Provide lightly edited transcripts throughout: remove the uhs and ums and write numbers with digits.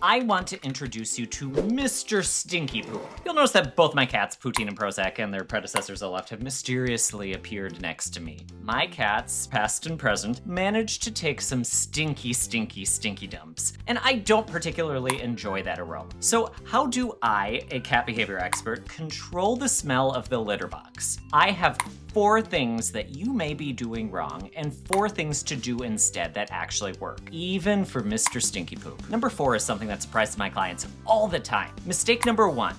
I want to introduce you to Mr. Stinky Poop. You'll notice that both my cats, Poutine and Prozac, and their predecessors Olaf, have mysteriously appeared next to me. My cats, past and present, managed to take some stinky dumps, and I don't particularly enjoy that aroma. So how do I, a cat behavior expert, control the smell of the litter box? I have 4 things that you may be doing wrong and 4 things to do instead that actually work, even for Mr. Stinky Poop. Number 4 is something that surprises my clients all the time. Mistake number 1.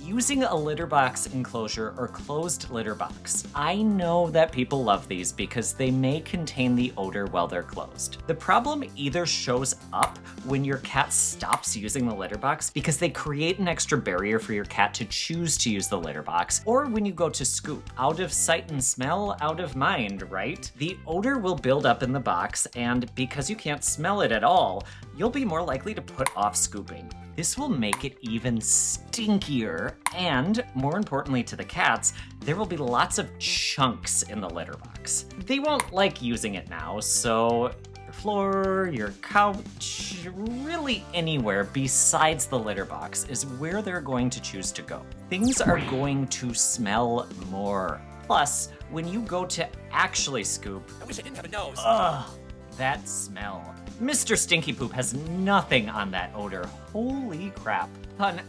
Using a litter box enclosure or closed litter box. I know that people love these because they may contain the odor while they're closed. The problem either shows up when your cat stops using the litter box because they create an extra barrier for your cat to choose to use the litter box, or when you go to scoop. Out of sight and smell, out of mind, right? The odor will build up in the box, and because you can't smell it at all, you'll be more likely to put off scooping. This will make it even stinkier, and more importantly to the cats, there will be lots of chunks in the litter box. They won't like using it now, so your floor, your couch, really anywhere besides the litter box is where they're going to choose to go. Things are going to smell more. Plus, when you go to actually scoop, I wish I didn't have a nose. Ugh, that smell. Mr. Stinky Poop has nothing on that odor. Holy crap. Pun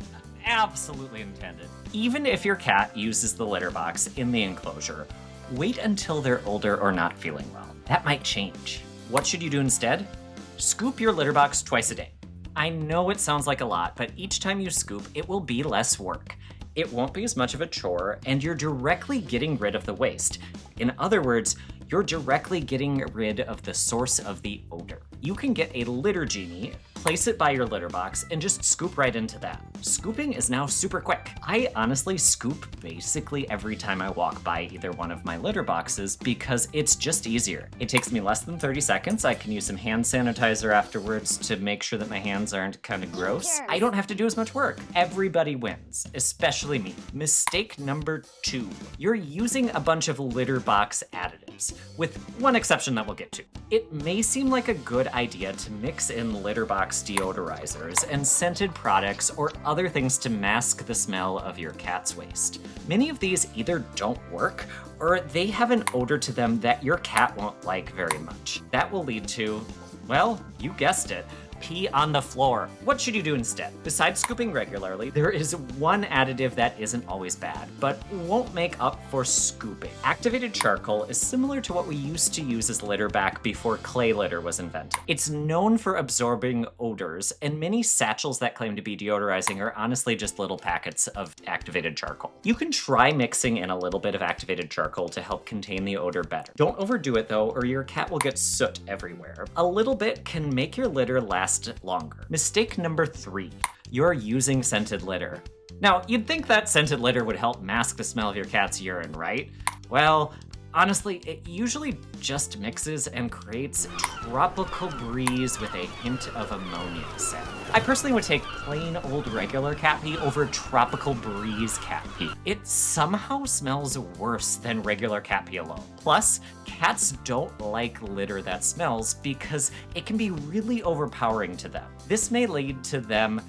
absolutely intended. Even if your cat uses the litter box in the enclosure, wait until they're older or not feeling well. That might change. What should you do instead? Scoop your litter box twice a day. I know it sounds like a lot, but each time you scoop, it will be less work. It won't be as much of a chore, and you're directly getting rid of the waste. In other words, you're directly getting rid of the source of the odor. You can get a litter genie, place it by your litter box, and just scoop right into that. Scooping is now super quick. I honestly scoop basically every time I walk by either one of my litter boxes because it's just easier. It takes me less than 30 seconds. I can use some hand sanitizer afterwards to make sure that my hands aren't kind of gross. I don't have to do as much work. Everybody wins, especially me. Mistake number 2. You're using a bunch of litter box additives, with one exception that we'll get to. It may seem like a good idea to mix in litter box deodorizers and scented products or other things to mask the smell of your cat's waste. Many of these either don't work or they have an odor to them that your cat won't like very much. That will lead to, well, you guessed it, pee on the floor. What should you do instead? Besides scooping regularly, there is one additive that isn't always bad, but won't make up for scooping. Activated charcoal is similar to what we used to use as litter back before clay litter was invented. It's known for absorbing odors, and many satchels that claim to be deodorizing are honestly just little packets of activated charcoal. You can try mixing in a little bit of activated charcoal to help contain the odor better. Don't overdo it though, or your cat will get soot everywhere. A little bit can make your litter last longer. Mistake number 3, you're using scented litter. Now, you'd think that scented litter would help mask the smell of your cat's urine, right? Well, honestly, it usually just mixes and creates tropical breeze with a hint of ammonia scent. I personally would take plain old regular cat pee over tropical breeze cat pee. It somehow smells worse than regular cat pee alone. Plus, cats don't like litter that smells because it can be really overpowering to them. This may lead to them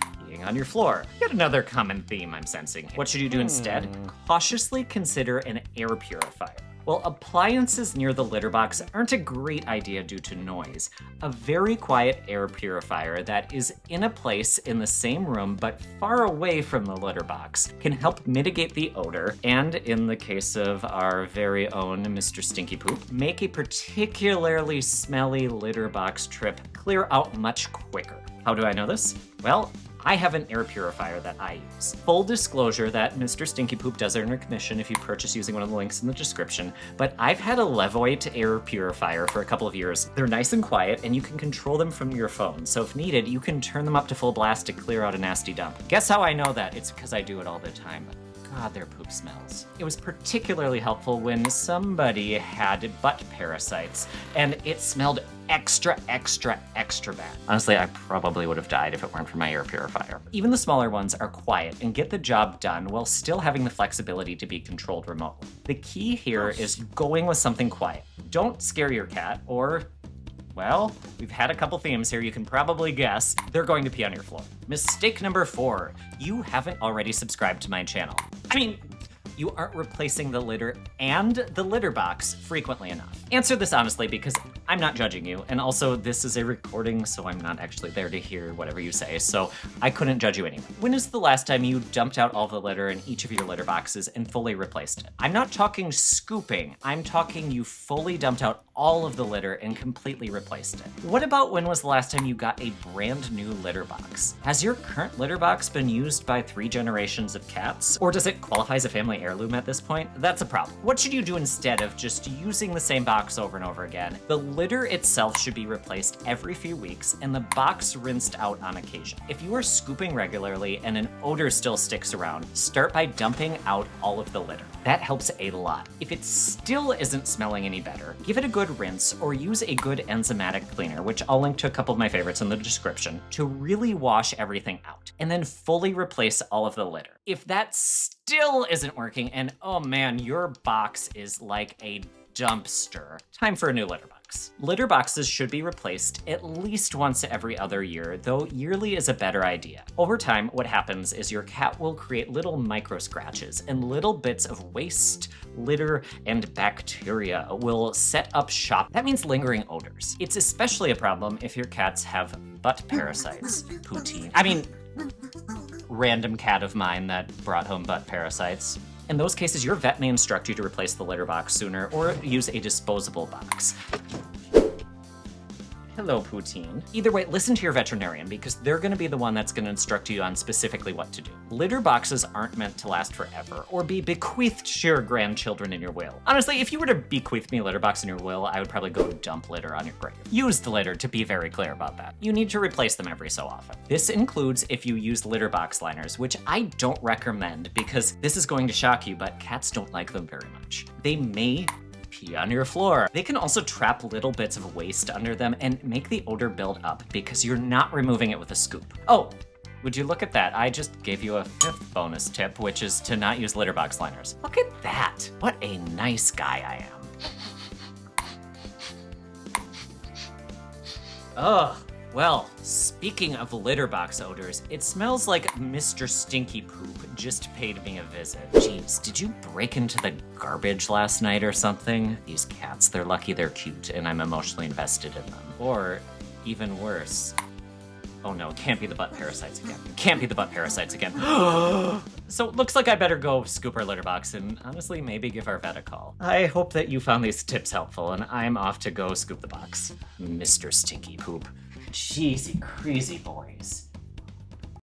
on your floor. Yet another common theme I'm sensing. What should you do instead? Cautiously consider an air purifier. Well, appliances near the litter box aren't a great idea due to noise. A very quiet air purifier that is in a place in the same room but far away from the litter box can help mitigate the odor and, in the case of our very own Mr. Stinky Poop, make a particularly smelly litter box trip clear out much quicker. How do I know this? Well, I have an air purifier that I use. Full disclosure that Mr. Stinky Poop does earn a commission if you purchase using one of the links in the description, but I've had a Levoit Air Purifier for a couple of years. They're nice and quiet, and you can control them from your phone, so if needed, you can turn them up to full blast to clear out a nasty dump. Guess how I know that? It's because I do it all the time. God, their poop smells. It was particularly helpful when somebody had butt parasites, and it smelled extra bad. Honestly, I probably would have died if it weren't for my air purifier. Even the smaller ones are quiet and get the job done while still having the flexibility to be controlled remotely. The key here is going with something quiet. Don't scare your cat or Well, we've had a couple themes here. You can probably guess. They're going to pee on your floor. Mistake number 4. You haven't already subscribed to my channel. I mean, you aren't replacing the litter and the litter box frequently enough. Answer this honestly because I'm not judging you, and also this is a recording, so I'm not actually there to hear whatever you say, so I couldn't judge you anyway. When is the last time you dumped out all the litter in each of your litter boxes and fully replaced it? I'm not talking scooping, I'm talking you fully dumped out all of the litter and completely replaced it. What about when was the last time you got a brand new litter box? Has your current litter box been used by 3 generations of cats? Or does it qualify as a family heirloom at this point? That's a problem. What should you do instead of just using the same box over and over again? The litter itself should be replaced every few weeks and the box rinsed out on occasion. If you are scooping regularly and an odor still sticks around, start by dumping out all of the litter. That helps a lot. If it still isn't smelling any better, give it a good rinse or use a good enzymatic cleaner, which I'll link to a couple of my favorites in the description, to really wash everything out, and then fully replace all of the litter. If that still isn't working, and oh man, your box is like a dumpster, time for a new litter box. Litter boxes should be replaced at least once every other year, though yearly is a better idea. Over time, what happens is your cat will create little micro scratches, and little bits of waste, litter, and bacteria will set up shop. That means lingering odors. It's especially a problem if your cats have butt parasites. Poutine. I mean, random cat of mine that brought home butt parasites. In those cases, your vet may instruct you to replace the litter box sooner or use a disposable box. Hello, Poutine. Either way, listen to your veterinarian because they're gonna be the one that's gonna instruct you on specifically what to do. Litter boxes aren't meant to last forever or be bequeathed to your grandchildren in your will. Honestly, if you were to bequeath me a litter box in your will, I would probably go dump litter on your grave. Use the litter, to be very clear about that. You need to replace them every so often. This includes if you use litter box liners, which I don't recommend because this is going to shock you, but cats don't like them very much. They may pee on your floor. They can also trap little bits of waste under them and make the odor build up because you're not removing it with a scoop. Oh, would you look at that? I just gave you a 5th bonus tip, which is to not use litter box liners. Look at that. What a nice guy I am. Ugh. Well, speaking of litter box odors, it smells like Mr. Stinky Poop just paid me a visit. Jeez, did you break into the garbage last night or something? These cats, they're lucky they're cute and I'm emotionally invested in them. Or, even worse, oh no, it can't be the butt parasites again. It can't be the butt parasites again. So it looks like I better go scoop our litter box and honestly maybe give our vet a call. I hope that you found these tips helpful and I'm off to go scoop the box. Mr. Stinky Poop. Jeez, you crazy boys.